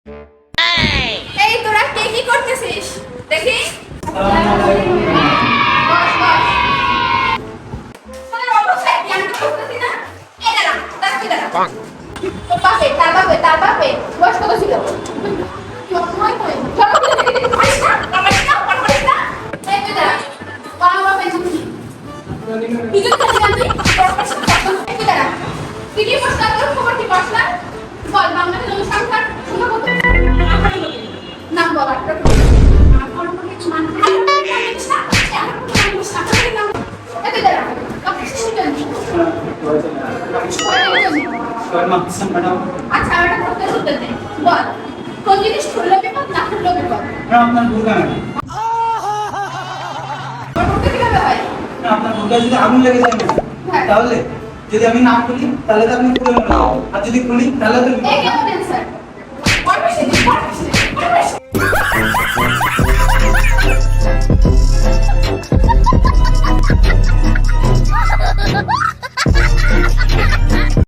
এই তোরা কে কি করতেছিস দেখি বস বস তোদের অবস্থায় কি আমি তো বুঝতেছি না এই দাঁড়া দাঁড়া কি দাঁড়া তার বাপে বয়স কত ছিল সময় কই চলো দেখি পারিস না পারিস না এই তুই দাঁড়া বাবা বাবা এসেছি কি করছিস জানি এই দাঁড়া তুই কি প্রশ্ন তোর খবর কি পাস না বল বাংলাদেশের জনসংখ্যার সংখ্যা কত নাম বল একটা আমার মনে কিছু মান আচ্ছা এটা করতে উত্তর দে বল কোন জিনিস খুললে বিপদ না খুললে বিপদ আপনার দুর্গা ম্যাডাম করতে কিভাবে হয় আপনার দুর্গা যদি আগুন লেগে যায় না তাহলে যদি আমি না খুলি তাহলে তো আপনি খুলে আর যদি খুলি তাহলে তো এই কেমন স্যার পড়বে সে